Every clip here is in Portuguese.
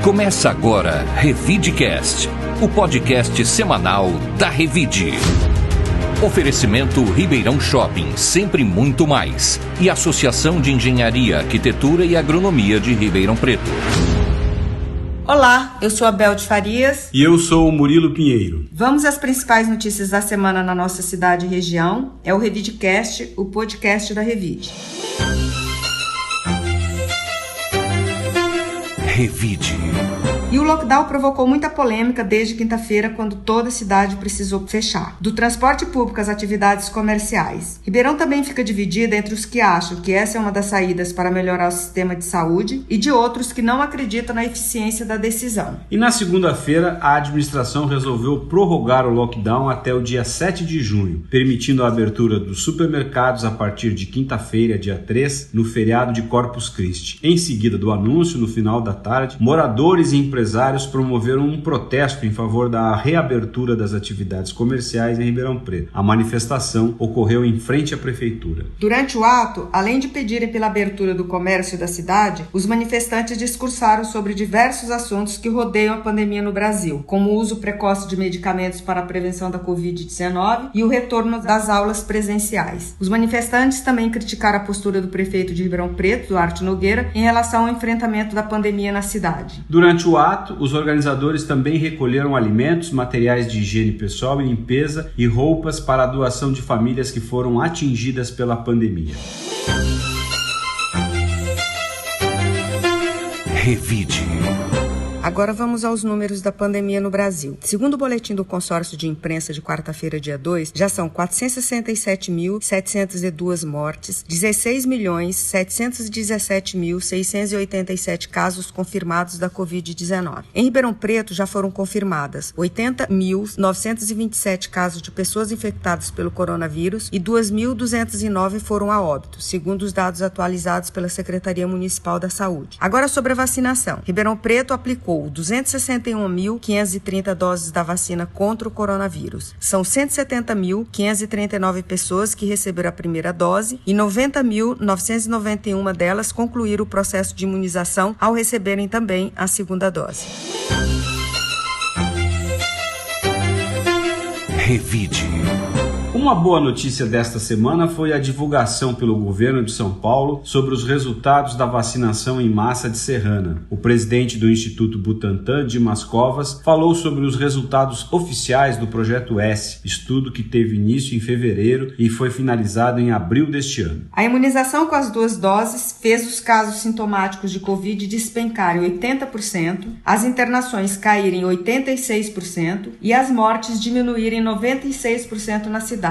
Começa agora Revidecast, o podcast semanal da Revide. Oferecimento Ribeirão Shopping, sempre muito mais. E Associação de Engenharia, Arquitetura e Agronomia de Ribeirão Preto. Olá, eu sou a Bel de Farias. E eu sou o Murilo Pinheiro. Vamos às principais notícias da semana na nossa cidade e região. É o Revidecast, o podcast da Revide. Revide. E o lockdown provocou muita polêmica desde quinta-feira, quando toda a cidade precisou fechar. Do transporte público às atividades comerciais. Ribeirão também fica dividida entre os que acham que essa é uma das saídas para melhorar o sistema de saúde e de outros que não acreditam na eficiência da decisão. E na segunda-feira, a administração resolveu prorrogar o lockdown até o dia 7 de junho, permitindo a abertura dos supermercados a partir de quinta-feira, dia 3, no feriado de Corpus Christi. Em seguida do anúncio, no final da tarde, moradores e empresários promoveram um protesto em favor da reabertura das atividades comerciais em Ribeirão Preto. A manifestação ocorreu em frente à prefeitura. Durante o ato, além de pedirem pela abertura do comércio da cidade, os manifestantes discursaram sobre diversos assuntos que rodeiam a pandemia no Brasil, como o uso precoce de medicamentos para a prevenção da Covid-19 e o retorno das aulas presenciais. Os manifestantes também criticaram a postura do prefeito de Ribeirão Preto, Duarte Nogueira, em relação ao enfrentamento da pandemia na cidade. Durante o ato, os organizadores também recolheram alimentos, materiais de higiene pessoal e limpeza e roupas para a doação de famílias que foram atingidas pela pandemia. Revide. Agora vamos aos números da pandemia no Brasil. Segundo o boletim do consórcio de imprensa de quarta-feira, dia 2, já são 467.702 mortes, 16.717.687 casos confirmados da Covid-19. Em Ribeirão Preto já foram confirmadas 80.927 casos de pessoas infectadas pelo coronavírus e 2.209 foram a óbito, segundo os dados atualizados pela Secretaria Municipal da Saúde. Agora sobre a vacinação. Ribeirão Preto aplicou 261.530 doses da vacina contra o coronavírus. São 170.539 pessoas que receberam a primeira dose e 90.991 delas concluíram o processo de imunização ao receberem também a segunda dose. Revide. Uma boa notícia desta semana foi a divulgação pelo governo de São Paulo sobre os resultados da vacinação em massa de Serrana. O presidente do Instituto Butantan, Dimas Covas, falou sobre os resultados oficiais do Projeto S, estudo que teve início em fevereiro e foi finalizado em abril deste ano. A imunização com as duas doses fez os casos sintomáticos de Covid despencarem 80%, as internações caírem 86% e as mortes diminuírem 96% na cidade.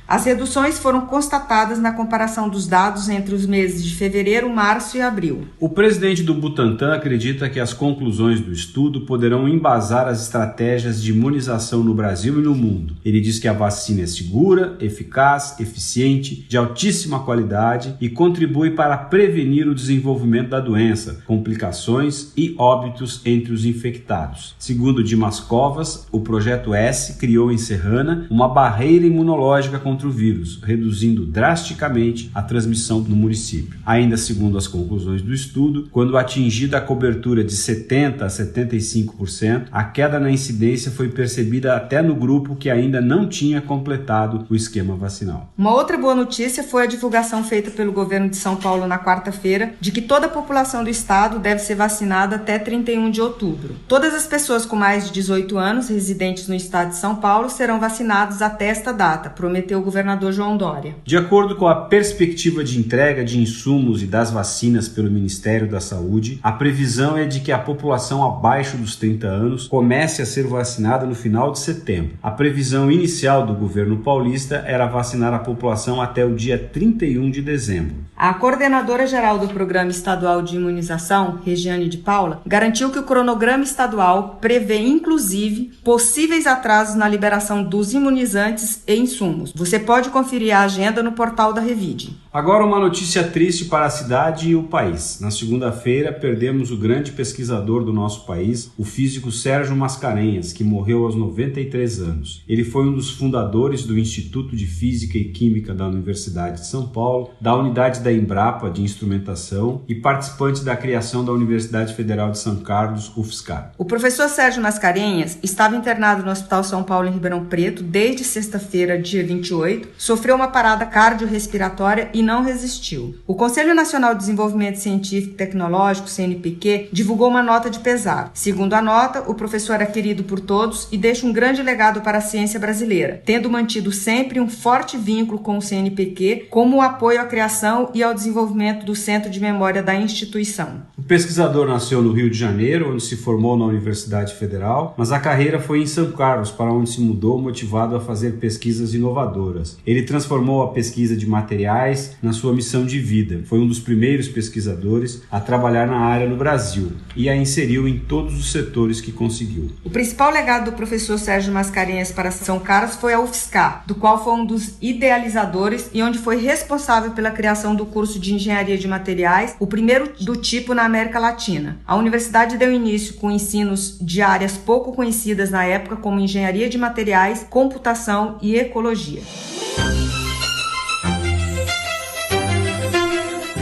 As reduções foram constatadas na comparação dos dados entre os meses de fevereiro, março e abril. O presidente do Butantan acredita que as conclusões do estudo poderão embasar as estratégias de imunização no Brasil e no mundo. Ele diz que a vacina é segura, eficaz, eficiente, de altíssima qualidade e contribui para prevenir o desenvolvimento da doença, complicações e óbitos entre os infectados. Segundo Dimas Covas, o Projeto S criou em Serrana uma barreira imunológica contra o vírus, reduzindo drasticamente a transmissão no município. Ainda segundo as conclusões do estudo, quando atingida a cobertura de 70% a 75%, a queda na incidência foi percebida até no grupo que ainda não tinha completado o esquema vacinal. Uma outra boa notícia foi a divulgação feita pelo governo de São Paulo na quarta-feira de que toda a população do estado deve ser vacinada até 31 de outubro. Todas as pessoas com mais de 18 anos residentes no estado de São Paulo serão vacinadas até esta data, prometeu o governador João Dória. De acordo com a perspectiva de entrega de insumos e das vacinas pelo Ministério da Saúde, a previsão é de que a população abaixo dos 30 anos comece a ser vacinada no final de setembro. A previsão inicial do governo paulista era vacinar a população até o dia 31 de dezembro. A coordenadora-geral do Programa Estadual de Imunização, Regiane de Paula, garantiu que o cronograma estadual prevê, inclusive, possíveis atrasos na liberação dos imunizantes e insumos. Você pode conferir a agenda no portal da Revide. Agora uma notícia triste para a cidade e o país. Na segunda-feira, perdemos o grande pesquisador do nosso país, o físico Sérgio Mascarenhas, que morreu aos 93 anos. Ele foi um dos fundadores do Instituto de Física e Química da Universidade de São Paulo, da Unidade da Embrapa de Instrumentação e participante da criação da Universidade Federal de São Carlos, UFSCar. O professor Sérgio Mascarenhas estava internado no Hospital São Paulo em Ribeirão Preto desde sexta-feira, dia 28, sofreu uma parada cardiorrespiratória e não resistiu. O Conselho Nacional de Desenvolvimento Científico e Tecnológico, CNPq, divulgou uma nota de pesar. Segundo a nota, o professor é querido por todos e deixa um grande legado para a ciência brasileira, tendo mantido sempre um forte vínculo com o CNPq, como o apoio à criação e ao desenvolvimento do Centro de Memória da instituição. O pesquisador nasceu no Rio de Janeiro, onde se formou na Universidade Federal, mas a carreira foi em São Carlos, para onde se mudou motivado a fazer pesquisas inovadoras. Ele transformou a pesquisa de materiais na sua missão de vida. Foi um dos primeiros pesquisadores a trabalhar na área no Brasil e a inseriu em todos os setores que conseguiu. O principal legado do professor Sérgio Mascarenhas para São Carlos foi a UFSCar, do qual foi um dos idealizadores e onde foi responsável pela criação do curso de Engenharia de Materiais, o primeiro do tipo na América Latina. A universidade deu início com ensinos de áreas pouco conhecidas na época, como Engenharia de Materiais, Computação e Ecologia.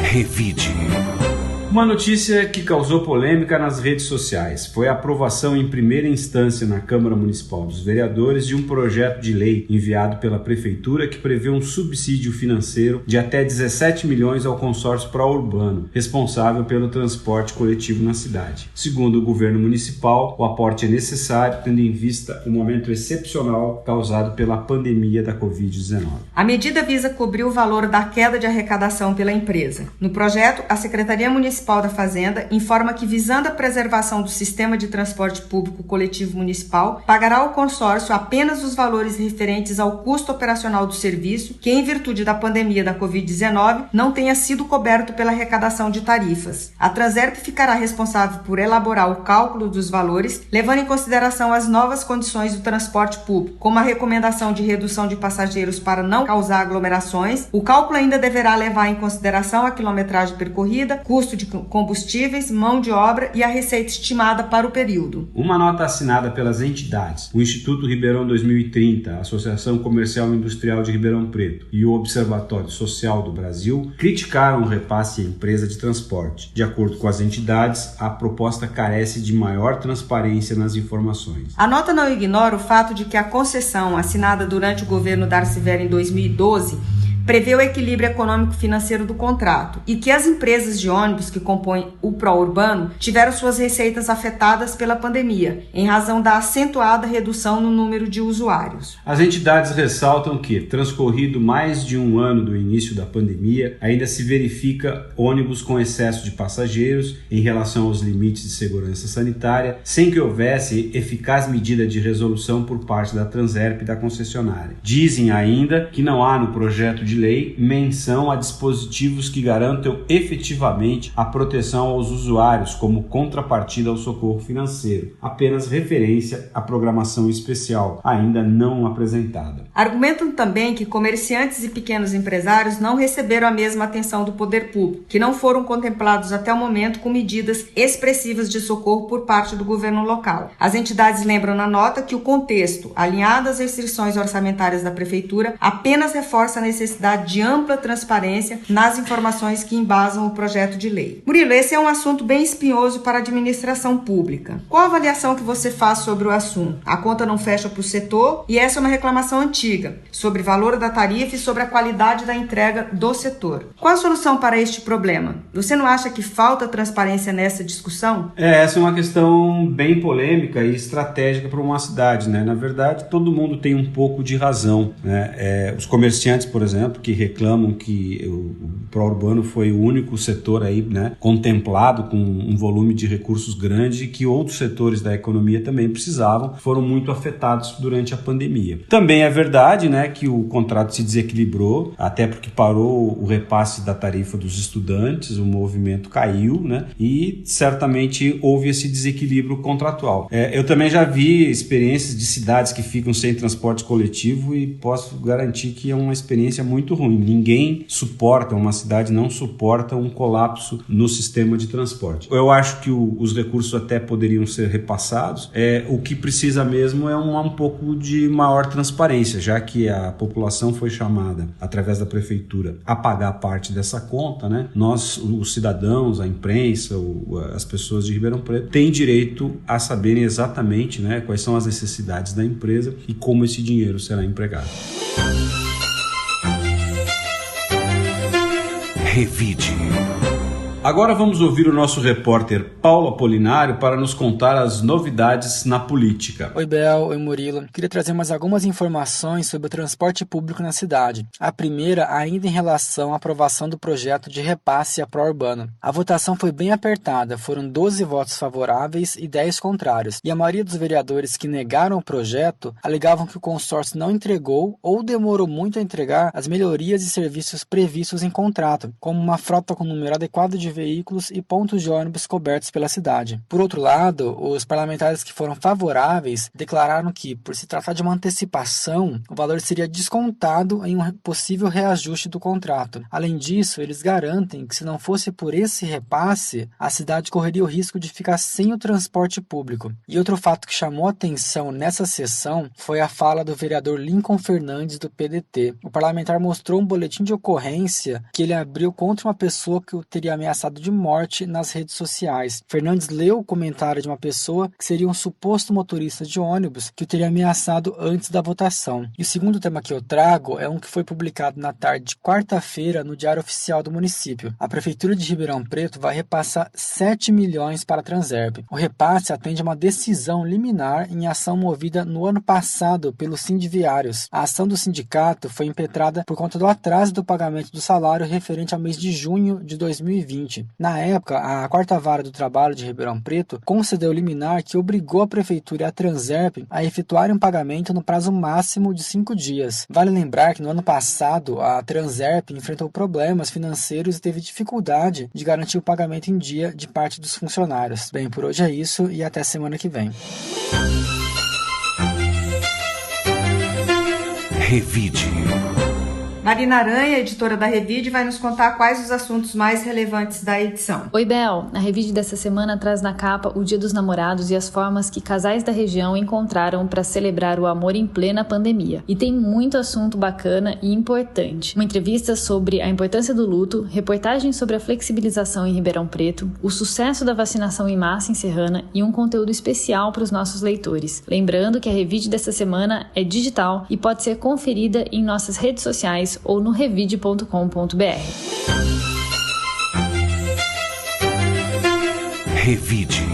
Revide. Uma notícia que causou polêmica nas redes sociais foi a aprovação em primeira instância na Câmara Municipal dos Vereadores de um projeto de lei enviado pela Prefeitura que prevê um subsídio financeiro de até 17 milhões ao consórcio pró-urbano, responsável pelo transporte coletivo na cidade. Segundo o governo municipal, o aporte é necessário, tendo em vista o momento excepcional causado pela pandemia da Covid-19. A medida visa cobrir o valor da queda de arrecadação pela empresa. No projeto, a Secretaria Municipal da Fazenda informa que, visando a preservação do sistema de transporte público coletivo municipal, pagará ao consórcio apenas os valores referentes ao custo operacional do serviço, que, em virtude da pandemia da Covid-19, não tenha sido coberto pela arrecadação de tarifas. A Transerp ficará responsável por elaborar o cálculo dos valores, levando em consideração as novas condições do transporte público, como a recomendação de redução de passageiros para não causar aglomerações. O cálculo ainda deverá levar em consideração a quilometragem percorrida, custo de combustíveis, mão de obra e a receita estimada para o período. Uma nota assinada pelas entidades, o Instituto Ribeirão 2030, a Associação Comercial e Industrial de Ribeirão Preto e o Observatório Social do Brasil, criticaram o repasse à empresa de transporte. De acordo com as entidades, a proposta carece de maior transparência nas informações. A nota não ignora o fato de que a concessão assinada durante o governo Darcy Vera em 2012 prevê o equilíbrio econômico-financeiro do contrato e que as empresas de ônibus que compõem o pró-urbano tiveram suas receitas afetadas pela pandemia, em razão da acentuada redução no número de usuários. As entidades ressaltam que, transcorrido mais de um ano do início da pandemia, ainda se verifica ônibus com excesso de passageiros em relação aos limites de segurança sanitária, sem que houvesse eficaz medida de resolução por parte da Transerp e da concessionária. Dizem ainda que não há no projeto de lei menção a dispositivos que garantam efetivamente a proteção aos usuários como contrapartida ao socorro financeiro, apenas referência à programação especial, ainda não apresentada. Argumentam também que comerciantes e pequenos empresários não receberam a mesma atenção do poder público, que não foram contemplados até o momento com medidas expressivas de socorro por parte do governo local. As entidades lembram na nota que o contexto, alinhado às restrições orçamentárias da Prefeitura, apenas reforça a necessidade de ampla transparência nas informações que embasam o projeto de lei. Murilo, esse é um assunto bem espinhoso para a administração pública. Qual a avaliação que você faz sobre o assunto? A conta não fecha para o setor e essa é uma reclamação antiga sobre o valor da tarifa e sobre a qualidade da entrega do setor. Qual a solução para este problema? Você não acha que falta transparência nessa discussão? Essa é uma questão bem polêmica e estratégica para uma cidade, né? Na verdade, todo mundo tem um pouco de razão, né? Os comerciantes, por exemplo, que reclamam que o pró-urbano foi o único setor aí, né, contemplado com um volume de recursos grande e que outros setores da economia também precisavam, foram muito afetados durante a pandemia. Também é verdade, né, que o contrato se desequilibrou, até porque parou o repasse da tarifa dos estudantes, o movimento caiu, né, e certamente houve esse desequilíbrio contratual. Eu também já vi experiências de cidades que ficam sem transporte coletivo e posso garantir que é uma experiência muito muito ruim. Ninguém suporta, uma cidade não suporta um colapso no sistema de transporte. Eu acho que os recursos até poderiam ser repassados. O que precisa mesmo é um pouco de maior transparência, já que a população foi chamada, através da prefeitura, a pagar parte dessa conta, né? Nós, os cidadãos, a imprensa, as pessoas de Ribeirão Preto, têm direito a saberem exatamente, né, quais são as necessidades da empresa e como esse dinheiro será empregado. Revide. Agora vamos ouvir o nosso repórter Paulo Apolinário para nos contar as novidades na política. Oi, Bel. Oi, Murilo. Queria trazer mais algumas informações sobre o transporte público na cidade. A primeira ainda em relação à aprovação do projeto de repasse à pró-urbana. A votação foi bem apertada, foram 12 votos favoráveis e 10 contrários. E a maioria dos vereadores que negaram o projeto alegavam que o consórcio não entregou ou demorou muito a entregar as melhorias e serviços previstos em contrato, como uma frota com número adequado de veículos e pontos de ônibus cobertos pela cidade. Por outro lado, os parlamentares que foram favoráveis declararam que, por se tratar de uma antecipação, o valor seria descontado em um possível reajuste do contrato. Além disso, eles garantem que, se não fosse por esse repasse, a cidade correria o risco de ficar sem o transporte público. E outro fato que chamou atenção nessa sessão foi a fala do vereador Lincoln Fernandes, do PDT. O parlamentar mostrou um boletim de ocorrência que ele abriu contra uma pessoa que o teria ameaçado de morte nas redes sociais. Fernandes leu o comentário de uma pessoa que seria um suposto motorista de ônibus que o teria ameaçado antes da votação. E o segundo tema que eu trago é um que foi publicado na tarde de quarta-feira no Diário Oficial do município. A Prefeitura de Ribeirão Preto vai repassar 7 milhões para a Transerp. O repasse atende a uma decisão liminar em ação movida no ano passado pelo Sindiviários. A ação do sindicato foi impetrada por conta do atraso do pagamento do salário referente ao mês de junho de 2020. Na época, a 4ª Vara do Trabalho de Ribeirão Preto concedeu liminar que obrigou a Prefeitura e a Transerp a efetuarem um pagamento no prazo máximo de 5 dias. Vale lembrar que no ano passado, a Transerp enfrentou problemas financeiros e teve dificuldade de garantir o pagamento em dia de parte dos funcionários. Bem, por hoje é isso e até semana que vem. Revide. Marina Aranha, editora da Revide, vai nos contar quais os assuntos mais relevantes da edição. Oi, Bel. A Revide dessa semana traz na capa o Dia dos Namorados e as formas que casais da região encontraram para celebrar o amor em plena pandemia. E tem muito assunto bacana e importante. Uma entrevista sobre a importância do luto, reportagem sobre a flexibilização em Ribeirão Preto, o sucesso da vacinação em massa em Serrana e um conteúdo especial para os nossos leitores. Lembrando que a Revide dessa semana é digital e pode ser conferida em nossas redes sociais ou no revide.com.br. Revide.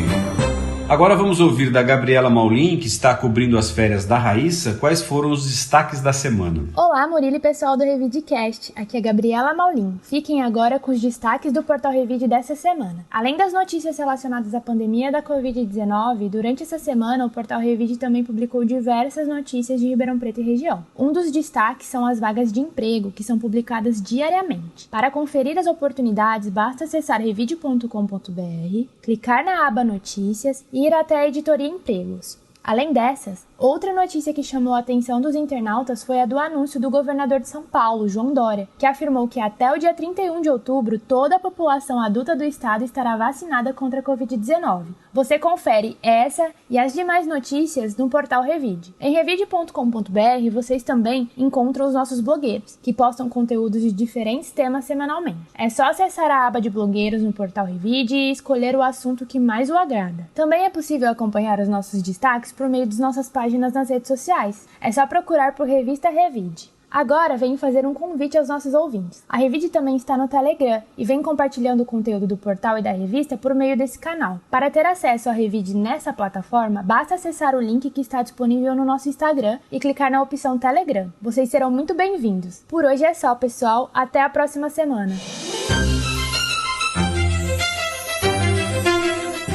Agora vamos ouvir da Gabriela Maulin, que está cobrindo as férias da Raíssa, quais foram os destaques da semana. Olá, Murilo e pessoal do RevideCast. Aqui é Gabriela Maulin. Fiquem agora com os destaques do Portal Revide dessa semana. Além das notícias relacionadas à pandemia da Covid-19, durante essa semana o Portal Revide também publicou diversas notícias de Ribeirão Preto e região. Um dos destaques são as vagas de emprego, que são publicadas diariamente. Para conferir as oportunidades, basta acessar revide.com.br, clicar na aba Notícias e ir até a editoria Empregos. Além dessas, outra notícia que chamou a atenção dos internautas foi a do anúncio do governador de São Paulo, João Dória, que afirmou que até o dia 31 de outubro toda a população adulta do estado estará vacinada contra a Covid-19. Você confere essa e as demais notícias no portal Revide. Em revide.com.br vocês também encontram os nossos blogueiros, que postam conteúdos de diferentes temas semanalmente. É só acessar a aba de blogueiros no portal Revide e escolher o assunto que mais o agrada. Também é possível acompanhar os nossos destaques por meio das nossas páginas nas redes sociais. É só procurar por Revista Revide. Agora venho fazer um convite aos nossos ouvintes. A Revide também está no Telegram e vem compartilhando o conteúdo do portal e da revista por meio desse canal. Para ter acesso à Revide nessa plataforma, basta acessar o link que está disponível no nosso Instagram e clicar na opção Telegram. Vocês serão muito bem-vindos. Por hoje é só, pessoal. Até a próxima semana.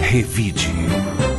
Revide.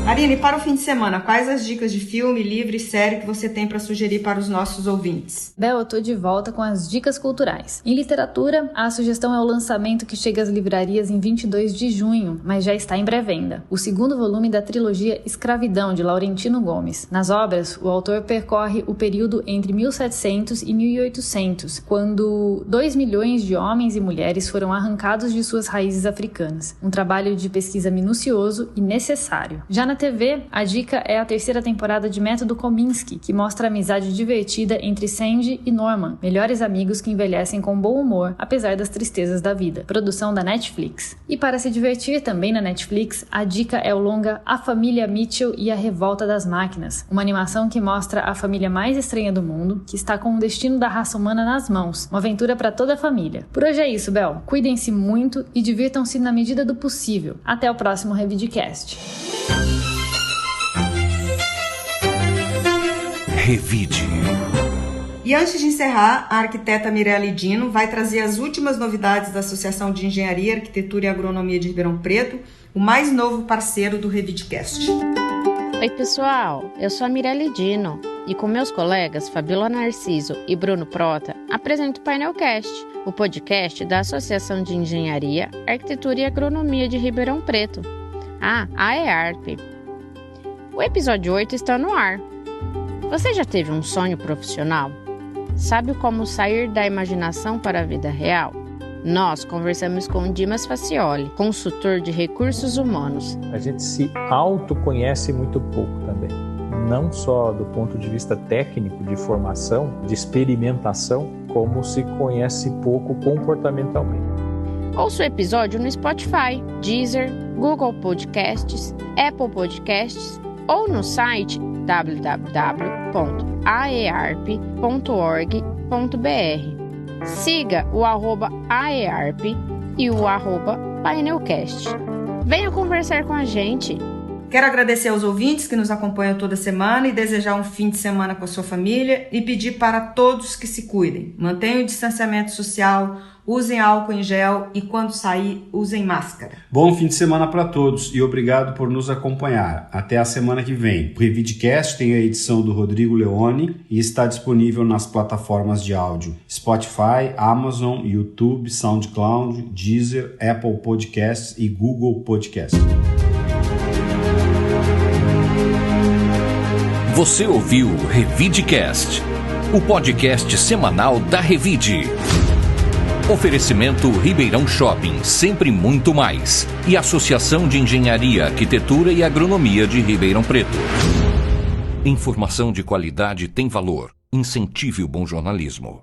Marina, e para o fim de semana, quais as dicas de filme, livro e série que você tem para sugerir para os nossos ouvintes? Bel, eu tô de volta com as dicas culturais. Em literatura, a sugestão é o lançamento que chega às livrarias em 22 de junho, mas já está em pré-venda. O segundo volume da trilogia Escravidão, de Laurentino Gomes. Nas obras, o autor percorre o período entre 1700 e 1800, quando 2 milhões de homens e mulheres foram arrancados de suas raízes africanas. Um trabalho de pesquisa minucioso e necessário. Já na TV, a dica é a 3ª temporada de Método Kominsky, que mostra a amizade divertida entre Sandy e Norman, melhores amigos que envelhecem com bom humor, apesar das tristezas da vida. Produção da Netflix. E para se divertir também na Netflix, a dica é o longa A Família Mitchell e a Revolta das Máquinas, uma animação que mostra a família mais estranha do mundo, que está com o destino da raça humana nas mãos. Uma aventura para toda a família. Por hoje é isso, Bel. Cuidem-se muito e divirtam-se na medida do possível. Até o próximo Revidcast. Revide. E antes de encerrar, a arquiteta Mirelle Dino vai trazer as últimas novidades da Associação de Engenharia, Arquitetura e Agronomia de Ribeirão Preto, o mais novo parceiro do Revidcast. Oi pessoal, eu sou a Mirelle Dino e com meus colegas Fabiola Narciso e Bruno Prota apresento o Painelcast, o podcast da Associação de Engenharia, Arquitetura e Agronomia de Ribeirão Preto, a AEARP. O episódio 8 está no ar. Você já teve um sonho profissional? Sabe como sair da imaginação para a vida real? Nós conversamos com Dimas Facioli, consultor de recursos humanos. A gente se autoconhece muito pouco também, não só do ponto de vista técnico, de formação, de experimentação, como se conhece pouco comportamentalmente. Ouça o episódio no Spotify, Deezer, Google Podcasts, Apple Podcasts ou no site www.aearp.org.br. Siga o @aearp e o @painelcast. Venha conversar com a gente. Quero agradecer aos ouvintes que nos acompanham toda semana e desejar um fim de semana com a sua família e pedir para todos que se cuidem. Mantenham o distanciamento social, usem álcool em gel e quando sair, usem máscara. Bom fim de semana para todos e obrigado por nos acompanhar. Até a semana que vem. O Revidcast tem a edição do Rodrigo Leone e está disponível nas plataformas de áudio Spotify, Amazon, YouTube, SoundCloud, Deezer, Apple Podcasts e Google Podcasts. Você ouviu o Revidcast, o podcast semanal da Revide. Oferecimento Ribeirão Shopping, sempre muito mais. E Associação de Engenharia, Arquitetura e Agronomia de Ribeirão Preto. Informação de qualidade tem valor. Incentive o bom jornalismo.